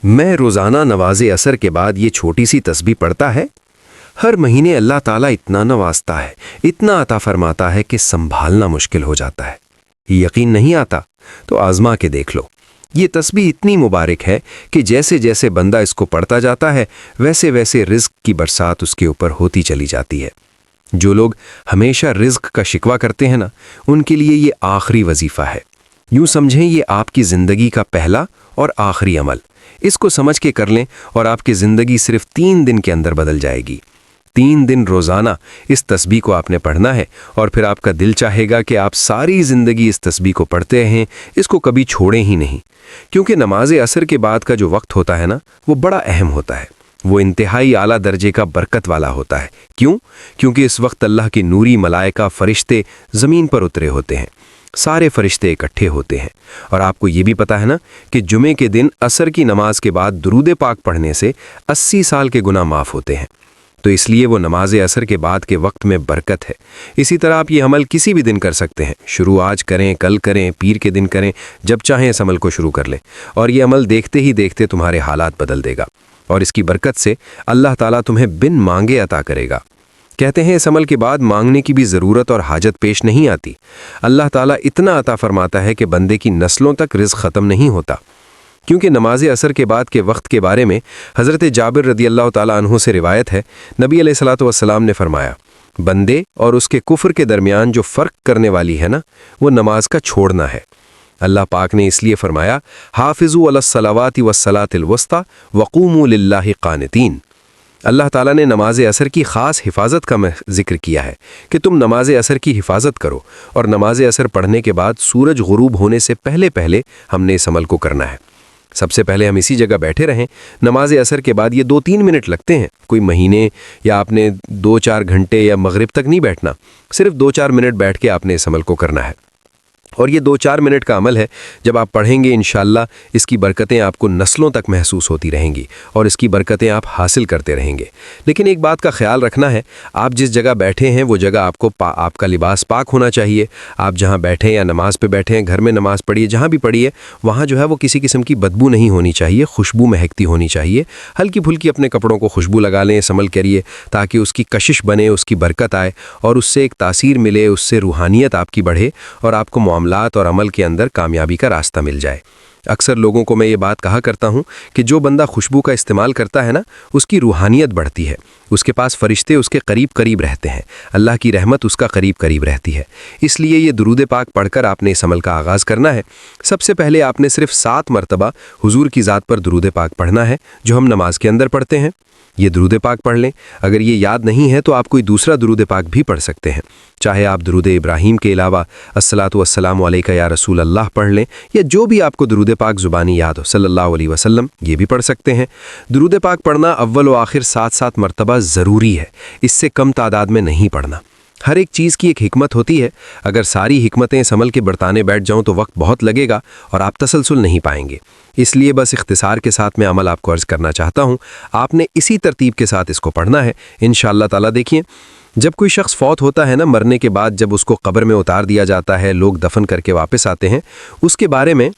میں روزانہ نماز عصر کے بعد یہ چھوٹی سی تسبیح پڑھتا ہے۔ ہر مہینے اللہ تعالیٰ اتنا نوازتا ہے، اتنا عطا فرماتا ہے کہ سنبھالنا مشکل ہو جاتا ہے۔ یقین نہیں آتا تو آزما کے دیکھ لو۔ یہ تسبیح اتنی مبارک ہے کہ جیسے جیسے بندہ اس کو پڑھتا جاتا ہے ویسے ویسے رزق کی برسات اس کے اوپر ہوتی چلی جاتی ہے۔ جو لوگ ہمیشہ رزق کا شکوہ کرتے ہیں نا، ان کے لیے یہ آخری وظیفہ ہے۔ یوں سمجھیں یہ آپ کی زندگی کا پہلا اور آخری عمل۔ اس کو سمجھ کے کر لیں اور آپ کی زندگی صرف 3 دن کے اندر بدل جائے گی۔ 3 دن روزانہ اس تسبیح کو آپ نے پڑھنا ہے اور پھر آپ کا دل چاہے گا کہ آپ ساری زندگی اس تسبیح کو پڑھتے ہیں، اس کو کبھی چھوڑیں ہی نہیں۔ کیونکہ نماز عصر کے بعد کا جو وقت ہوتا ہے نا، وہ بڑا اہم ہوتا ہے۔ وہ انتہائی اعلیٰ درجے کا برکت والا ہوتا ہے۔ کیوں؟ کیونکہ اس وقت اللہ کی نوری ملائکہ فرشتے زمین پر اترے ہوتے ہیں۔ سارے فرشتے اکٹھے ہوتے ہیں، اور آپ کو یہ بھی پتا ہے نا کہ جمعے کے دن عصر کی نماز کے بعد درود پاک پڑھنے سے 80 سال کے گناہ معاف ہوتے ہیں۔ تو اس لیے وہ نماز عصر کے بعد کے وقت میں برکت ہے۔ اسی طرح آپ یہ عمل کسی بھی دن کر سکتے ہیں۔ شروع آج کریں، کل کریں، پیر کے دن کریں، جب چاہیں اس عمل کو شروع کر لیں، اور یہ عمل دیکھتے ہی دیکھتے تمہارے حالات بدل دے گا، اور اس کی برکت سے اللہ تعالیٰ تمہیں بن مانگے عطا کرے گا۔ کہتے ہیں اس عمل کے بعد مانگنے کی بھی ضرورت اور حاجت پیش نہیں آتی۔ اللہ تعالیٰ اتنا عطا فرماتا ہے کہ بندے کی نسلوں تک رزق ختم نہیں ہوتا۔ کیونکہ نماز عصر کے بعد کے وقت کے بارے میں حضرت جابر رضی اللہ تعالیٰ عنہ سے روایت ہے، نبی علیہ الصلوۃ والسلام نے فرمایا، بندے اور اس کے کفر کے درمیان جو فرق کرنے والی ہے نا، وہ نماز کا چھوڑنا ہے۔ اللہ پاک نے اس لیے فرمایا، حافظوا علی الصلوات والصلاۃ الوسطی وقوموا للہ قانتین۔ اللہ تعالیٰ نے نماز عصر کی خاص حفاظت کا ذکر کیا ہے کہ تم نماز عصر کی حفاظت کرو، اور نماز عصر پڑھنے کے بعد سورج غروب ہونے سے پہلے پہلے ہم نے اس عمل کو کرنا ہے۔ سب سے پہلے ہم اسی جگہ بیٹھے رہیں۔ نماز عصر کے بعد یہ 2-3 منٹ لگتے ہیں، کوئی مہینے یا آپ نے 2-4 گھنٹے یا مغرب تک نہیں بیٹھنا، صرف 2-4 منٹ بیٹھ کے آپ نے اس عمل کو کرنا ہے۔ اور یہ 2-4 منٹ کا عمل ہے، جب آپ پڑھیں گے انشاءاللہ اس کی برکتیں آپ کو نسلوں تک محسوس ہوتی رہیں گی، اور اس کی برکتیں آپ حاصل کرتے رہیں گے۔ لیکن ایک بات کا خیال رکھنا ہے، آپ جس جگہ بیٹھے ہیں وہ جگہ آپ کا لباس پاک ہونا چاہیے۔ آپ جہاں بیٹھیں یا نماز پہ بیٹھیں، گھر میں نماز پڑھیے، جہاں بھی پڑھیے، وہاں جو ہے وہ کسی قسم کی بدبو نہیں ہونی چاہیے، خوشبو مہکتی ہونی چاہیے۔ ہلکی پھلکی اپنے کپڑوں کو خوشبو لگا لیں، اس عمل کریے تاکہ اس کی کشش بنے، اس کی برکت آئے، اور اس سے ایک تاثیر ملے، اس سے روحانیت آپ کی بڑھے، اور آپ کو معاملات اور عمل کے اندر کامیابی کا راستہ مل جائے۔ اکثر لوگوں کو میں یہ بات کہا کرتا ہوں کہ جو بندہ خوشبو کا استعمال کرتا ہے نا، اس کی روحانیت بڑھتی ہے، اس کے پاس فرشتے اس کے قریب قریب رہتے ہیں، اللہ کی رحمت اس کا قریب قریب رہتی ہے۔ اس لیے یہ درود پاک پڑھ کر آپ نے اس عمل کا آغاز کرنا ہے۔ سب سے پہلے آپ نے صرف 7 مرتبہ حضور کی ذات پر درود پاک پڑھنا ہے، جو ہم نماز کے اندر پڑھتے ہیں۔ یہ درود پاک پڑھ لیں۔ اگر یہ یاد نہیں ہے تو آپ کوئی دوسرا درود پاک بھی پڑھ سکتے ہیں، چاہے آپ درود ابراہیم کے علاوہ الصلاۃ والسلام علیک یا رسول اللہ پڑھ لیں، یا جو بھی آپ کو درود پاک زبانی یاد ہو، صلی اللہ علیہ وسلم، یہ بھی پڑھ سکتے ہیں۔ درود پاک پڑھنا اول و آخر 7 مرتبہ ضروری ہے، اس سے کم تعداد میں نہیں پڑھنا۔ ہر ایک چیز کی ایک حکمت ہوتی ہے، اگر ساری حکمتیں اس عمل کے برتانے بیٹھ جاؤں تو وقت بہت لگے گا اور آپ تسلسل نہیں پائیں گے۔ اس لیے بس اختصار کے ساتھ میں عمل آپ کو عرض کرنا چاہتا ہوں۔ آپ نے اسی ترتیب کے ساتھ اس کو پڑھنا ہے انشاءاللہ تعالیٰ۔ دیکھیے، جب کوئی شخص فوت ہوتا ہے نا، مرنے کے بعد جب اس کو قبر میں اتار دیا جاتا ہے، لوگ دفن کر کے واپس آتے ہیں، اس کے بارے میں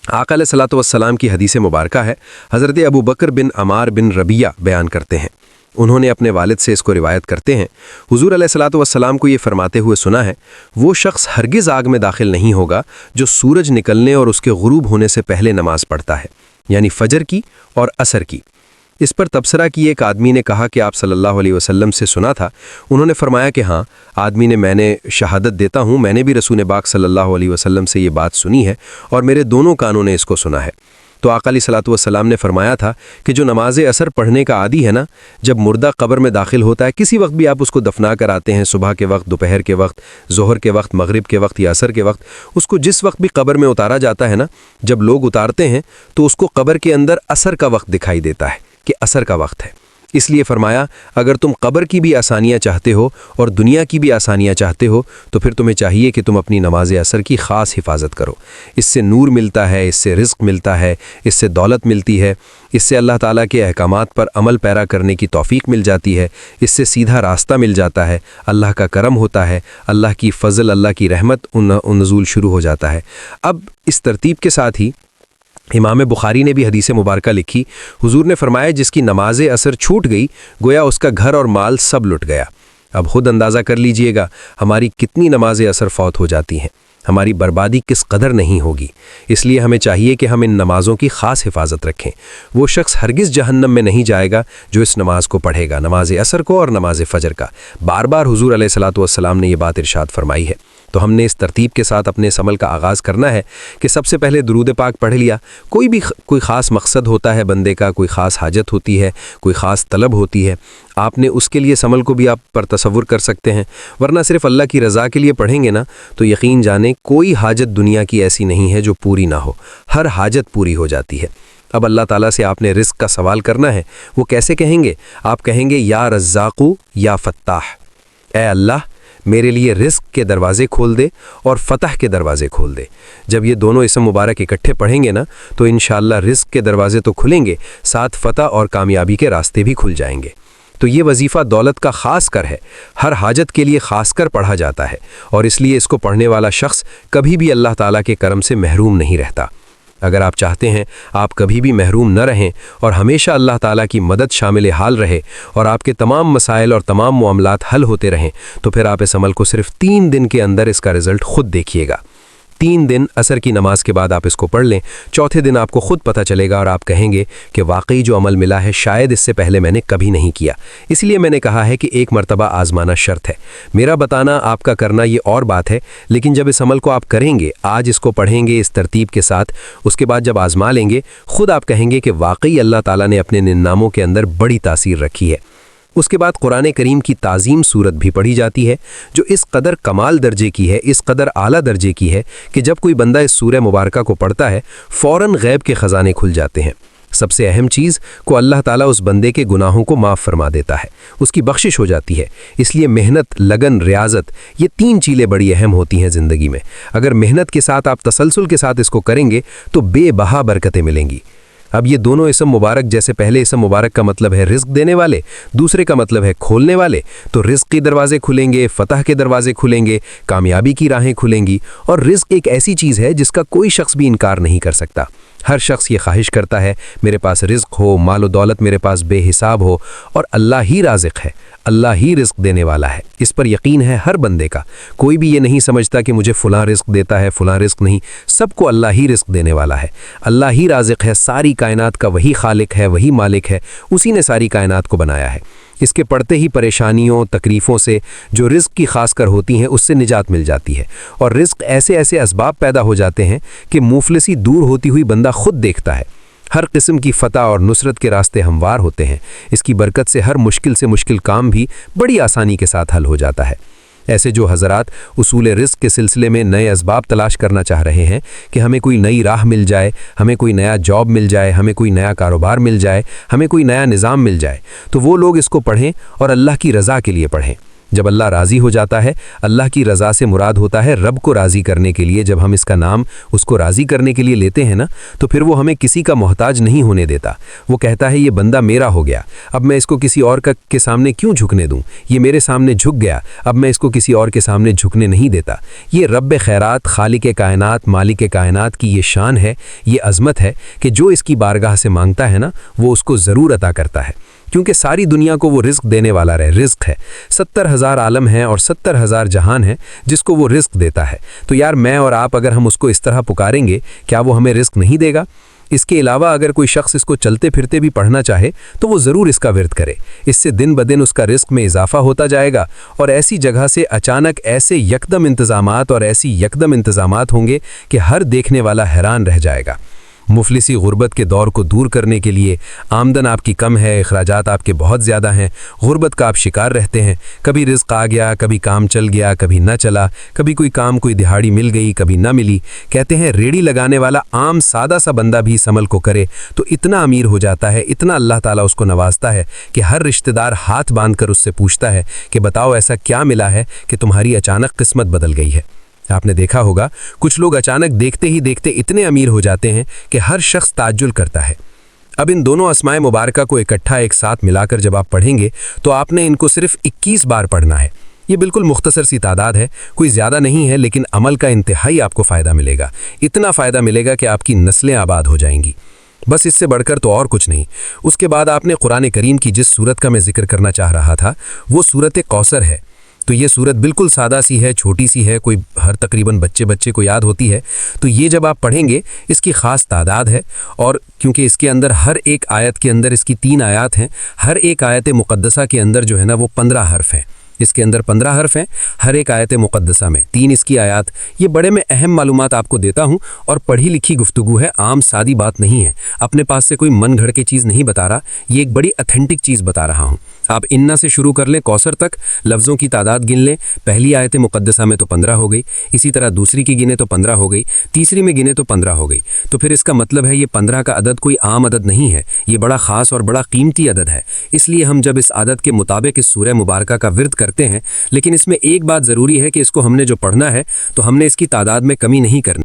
آقا علیہ الصلوۃ والسلام کی حدیث مبارکہ ہے۔ حضرت ابو بکر بن عمار بن ربیہ بیان کرتے ہیں، انہوں نے اپنے والد سے اس کو روایت کرتے ہیں، حضور علیہ الصلوۃ والسلام کو یہ فرماتے ہوئے سنا ہے، وہ شخص ہرگز آگ میں داخل نہیں ہوگا جو سورج نکلنے اور اس کے غروب ہونے سے پہلے نماز پڑھتا ہے، یعنی فجر کی اور عصر کی۔ اس پر تبصرہ کی ایک آدمی نے کہا کہ آپ صلی اللہ علیہ وسلم سے سنا تھا۔ انہوں نے فرمایا کہ ہاں، آدمی نے، میں نے شہادت دیتا ہوں، میں نے بھی رسول پاک صلی اللہ علیہ وسلم سے یہ بات سنی ہے، اور میرے دونوں کانوں نے اس کو سنا ہے۔ تو آقا علیہ الصلوۃ والسلام نے فرمایا تھا کہ جو نماز عصر پڑھنے کا عادی ہے نا، جب مردہ قبر میں داخل ہوتا ہے، کسی وقت بھی آپ اس کو دفنا کر آتے ہیں، صبح کے وقت، دوپہر کے وقت، ظہر کے وقت، مغرب کے وقت یا عصر کے وقت، اس کو جس وقت بھی قبر میں اتارا جاتا ہے نا، جب لوگ اتارتے ہیں تو اس کو قبر کے اندر عصر کا وقت دکھائی دیتا ہے کہ عصر کا وقت ہے۔ اس لیے فرمایا، اگر تم قبر کی بھی آسانیاں چاہتے ہو اور دنیا کی بھی آسانیاں چاہتے ہو تو پھر تمہیں چاہیے کہ تم اپنی نماز عصر کی خاص حفاظت کرو۔ اس سے نور ملتا ہے، اس سے رزق ملتا ہے، اس سے دولت ملتی ہے، اس سے اللہ تعالیٰ کے احکامات پر عمل پیرا کرنے کی توفیق مل جاتی ہے، اس سے سیدھا راستہ مل جاتا ہے، اللہ کا کرم ہوتا ہے، اللہ کی فضل، اللہ کی رحمت نزول شروع ہو جاتا ہے۔ اب اس ترتیب کے ساتھ ہی امام بخاری نے بھی حدیث مبارکہ لکھی، حضور نے فرمایا جس کی نماز عصر چھوٹ گئی گویا اس کا گھر اور مال سب لٹ گیا۔ اب خود اندازہ کر لیجئے گا ہماری کتنی نماز عصر فوت ہو جاتی ہیں، ہماری بربادی کس قدر نہیں ہوگی۔ اس لیے ہمیں چاہیے کہ ہم ان نمازوں کی خاص حفاظت رکھیں۔ وہ شخص ہرگز جہنم میں نہیں جائے گا جو اس نماز کو پڑھے گا، نماز عصر کو اور نماز فجر کا۔ بار بار حضور علیہ الصلوۃ والسلام نے یہ بات ارشاد فرمائی ہے۔ تو ہم نے اس ترتیب کے ساتھ اپنے اس عمل کا آغاز کرنا ہے کہ سب سے پہلے درود پاک پڑھ لیا۔ کوئی خاص مقصد ہوتا ہے بندے کا، کوئی خاص حاجت ہوتی ہے، کوئی خاص طلب ہوتی ہے، آپ نے اس کے لیے اس عمل کو بھی آپ پر تصور کر سکتے ہیں، ورنہ صرف اللہ کی رضا کے لیے پڑھیں گے نا تو یقین جانیں کوئی حاجت دنیا کی ایسی نہیں ہے جو پوری نہ ہو، ہر حاجت پوری ہو جاتی ہے۔ اب اللہ تعالیٰ سے آپ نے رزق کا سوال کرنا ہے۔ وہ کیسے کہیں گے؟ آپ کہیں گے یا رزاقو یا فتاح، اے اللہ میرے لیے رزق کے دروازے کھول دے اور فتح کے دروازے کھول دے۔ جب یہ دونوں اسم مبارک اکٹھے پڑھیں گے نا تو انشاءاللہ رزق کے دروازے تو کھلیں گے، ساتھ فتح اور کامیابی کے راستے بھی کھل جائیں گے۔ تو یہ وظیفہ دولت کا خاص کر ہے، ہر حاجت کے لیے خاص کر پڑھا جاتا ہے، اور اس لیے اس کو پڑھنے والا شخص کبھی بھی اللہ تعالیٰ کے کرم سے محروم نہیں رہتا۔ اگر آپ چاہتے ہیں آپ کبھی بھی محروم نہ رہیں اور ہمیشہ اللہ تعالیٰ کی مدد شامل حال رہے اور آپ کے تمام مسائل اور تمام معاملات حل ہوتے رہیں، تو پھر آپ اس عمل کو صرف 3 دن کے اندر اس کا رزلٹ خود دیکھیے گا۔ 3 دن عصر کی نماز کے بعد آپ اس کو پڑھ لیں، چوتھے دن آپ کو خود پتہ چلے گا اور آپ کہیں گے کہ واقعی جو عمل ملا ہے شاید اس سے پہلے میں نے کبھی نہیں کیا، اس لیے میں نے کہا ہے کہ ایک مرتبہ آزمانا شرط ہے۔ میرا بتانا آپ کا کرنا یہ اور بات ہے، لیکن جب اس عمل کو آپ کریں گے، آج اس کو پڑھیں گے اس ترتیب کے ساتھ، اس کے بعد جب آزما لیں گے خود آپ کہیں گے کہ واقعی اللہ تعالیٰ نے اپنے ناموں کے اندر بڑی تاثیر رکھی ہے۔ اس کے بعد قرآن کریم کی تعظیم صورت بھی پڑھی جاتی ہے جو اس قدر کمال درجے کی ہے، اس قدر اعلیٰ درجے کی ہے کہ جب کوئی بندہ اس سورہ مبارکہ کو پڑھتا ہے فوراً غیب کے خزانے کھل جاتے ہیں۔ سب سے اہم چیز کو اللہ تعالیٰ اس بندے کے گناہوں کو معاف فرما دیتا ہے، اس کی بخشش ہو جاتی ہے۔ اس لیے محنت، لگن، ریاضت، یہ 3 چیزیں بڑی اہم ہوتی ہیں زندگی میں۔ اگر محنت کے ساتھ آپ تسلسل کے ساتھ اس کو کریں گے تو بے بہا برکتیں ملیں گی۔ اب یہ دونوں اسم مبارک، جیسے پہلے اسم مبارک کا مطلب ہے رزق دینے والے، دوسرے کا مطلب ہے کھولنے والے، تو رزق کے دروازے کھلیں گے، فتح کے دروازے کھلیں گے، کامیابی کی راہیں کھلیں گی۔ اور رزق ایک ایسی چیز ہے جس کا کوئی شخص بھی انکار نہیں کر سکتا۔ ہر شخص یہ خواہش کرتا ہے میرے پاس رزق ہو، مال و دولت میرے پاس بے حساب ہو، اور اللہ ہی رازق ہے، اللہ ہی رزق دینے والا ہے، اس پر یقین ہے ہر بندے کا۔ کوئی بھی یہ نہیں سمجھتا کہ مجھے فلاں رزق دیتا ہے، فلاں رزق نہیں، سب کو اللہ ہی رزق دینے والا ہے، اللہ ہی رازق ہے، ساری کائنات کا وہی خالق ہے، وہی مالک ہے، اسی نے ساری کائنات کو بنایا ہے۔ اس کے پڑھتے ہی پریشانیوں، تکلیفوں سے جو رزق کی خاص کر ہوتی ہیں اس سے نجات مل جاتی ہے، اور رزق ایسے ایسے اسباب پیدا ہو جاتے ہیں کہ مفلسی دور ہوتی ہوئی بندہ خود دیکھتا ہے۔ ہر قسم کی فتح اور نصرت کے راستے ہموار ہوتے ہیں۔ اس کی برکت سے ہر مشکل سے مشکل کام بھی بڑی آسانی کے ساتھ حل ہو جاتا ہے۔ ایسے جو حضرات اصول رزق کے سلسلے میں نئے اسباب تلاش کرنا چاہ رہے ہیں کہ ہمیں کوئی نئی راہ مل جائے، ہمیں کوئی نیا جاب مل جائے، ہمیں کوئی نیا کاروبار مل جائے، ہمیں کوئی نیا نظام مل جائے، تو وہ لوگ اس کو پڑھیں اور اللہ کی رضا کے لیے پڑھیں۔ جب اللہ راضی ہو جاتا ہے، اللہ کی رضا سے مراد ہوتا ہے رب کو راضی کرنے کے لیے جب ہم اس کا نام اس کو راضی کرنے کے لیے لیتے ہیں نا، تو پھر وہ ہمیں کسی کا محتاج نہیں ہونے دیتا۔ وہ کہتا ہے یہ بندہ میرا ہو گیا، اب میں اس کو کسی اور کے سامنے کیوں جھکنے دوں؟ یہ میرے سامنے جھک گیا، اب میں اس کو کسی اور کے سامنے جھکنے نہیں دیتا۔ یہ رب خیرات، خالق کائنات، مالک کائنات کی یہ شان ہے، یہ عظمت ہے کہ جو اس کی بارگاہ سے مانگتا ہے نا وہ اس کو ضرور عطا کرتا ہے، کیونکہ ساری دنیا کو وہ رزق دینے والا رزق ہے۔ 70,000 عالم ہیں اور 70,000 جہان ہیں جس کو وہ رزق دیتا ہے۔ تو یار میں اور آپ اگر ہم اس کو اس طرح پکاریں گے کیا وہ ہمیں رزق نہیں دے گا؟ اس کے علاوہ اگر کوئی شخص اس کو چلتے پھرتے بھی پڑھنا چاہے تو وہ ضرور اس کا ورد کرے، اس سے دن بدن اس کا رزق میں اضافہ ہوتا جائے گا، اور ایسی جگہ سے اچانک ایسے یکدم انتظامات ہوں گے کہ ہر دیکھنے والا حیران رہ جائے گا۔ مفلسی غربت کے دور کو دور کرنے کے لیے آمدن آپ کی کم ہے، اخراجات آپ کے بہت زیادہ ہیں، غربت کا آپ شکار رہتے ہیں، کبھی رزق آ گیا، کبھی کام چل گیا، کبھی نہ چلا، کبھی کوئی کام کوئی دہاڑی مل گئی، کبھی نہ ملی۔ کہتے ہیں ریڑھی لگانے والا عام سادہ سا بندہ بھی اس عمل کو کرے تو اتنا امیر ہو جاتا ہے، اتنا اللہ تعالیٰ اس کو نوازتا ہے کہ ہر رشتہ دار ہاتھ باندھ کر اس سے پوچھتا ہے کہ بتاؤ ایسا کیا ملا ہے کہ تمہاری اچانک قسمت بدل گئی ہے۔ آپ نے دیکھا ہوگا کچھ لوگ اچانک دیکھتے ہی دیکھتے اتنے امیر ہو جاتے ہیں کہ ہر شخص تعجب کرتا ہے۔ اب ان دونوں اسماء مبارکہ کو اکٹھا ایک ساتھ ملا کر جب آپ پڑھیں گے تو آپ نے ان کو صرف 21 بار پڑھنا ہے۔ یہ بالکل مختصر سی تعداد ہے، کوئی زیادہ نہیں ہے، لیکن عمل کا انتہائی آپ کو فائدہ ملے گا، اتنا فائدہ ملے گا کہ آپ کی نسلیں آباد ہو جائیں گی، بس اس سے بڑھ کر تو اور کچھ نہیں۔ اس کے بعد آپ نے قرآن کریم کی جس سورت کا میں ذکر کرنا چاہ رہا تھا وہ سورت کوثر ہے۔ تو یہ سورت بالکل سادہ سی ہے، چھوٹی سی ہے، کوئی ہر تقریباً بچے کو یاد ہوتی ہے۔ تو یہ جب آپ پڑھیں گے، اس کی خاص تعداد ہے، اور کیونکہ اس کے اندر ہر ایک آیت کے اندر اس کی 3 آیات ہیں، ہر ایک آیت مقدسہ کے اندر جو ہے نا وہ 15 حرف ہیں، اس کے اندر 15 حرف ہیں، ہر ایک آیت مقدسہ میں 3 اس کی آیات۔ یہ بڑے میں اہم معلومات آپ کو دیتا ہوں، اور پڑھی لکھی گفتگو ہے، عام سادی بات نہیں ہے، اپنے پاس سے کوئی من گھڑ کے چیز نہیں بتا رہا، یہ ایک بڑی اتھینٹک چیز بتا رہا ہوں۔ آپ انا سے شروع کر لیں کوثر تک، لفظوں کی تعداد گن لیں، پہلی آیت مقدسہ میں تو 15 ہو گئی، اسی طرح دوسری کی گنے تو 15 ہو گئی، تیسری میں گنے تو 15 ہو گئی۔ تو پھر اس کا مطلب ہے یہ 15 کا عدد کوئی عام عدد نہیں ہے، یہ بڑا خاص اور بڑا قیمتی عدد ہے۔ اس لیے ہم جب اس عدد کے مطابق اس سورہ مبارکہ کا ورد کرتے ہیں، لیکن اس میں ایک بات ضروری ہے کہ اس کو ہم نے جو پڑھنا ہے تو ہم نے اس کی تعداد میں کمی نہیں کرنی۔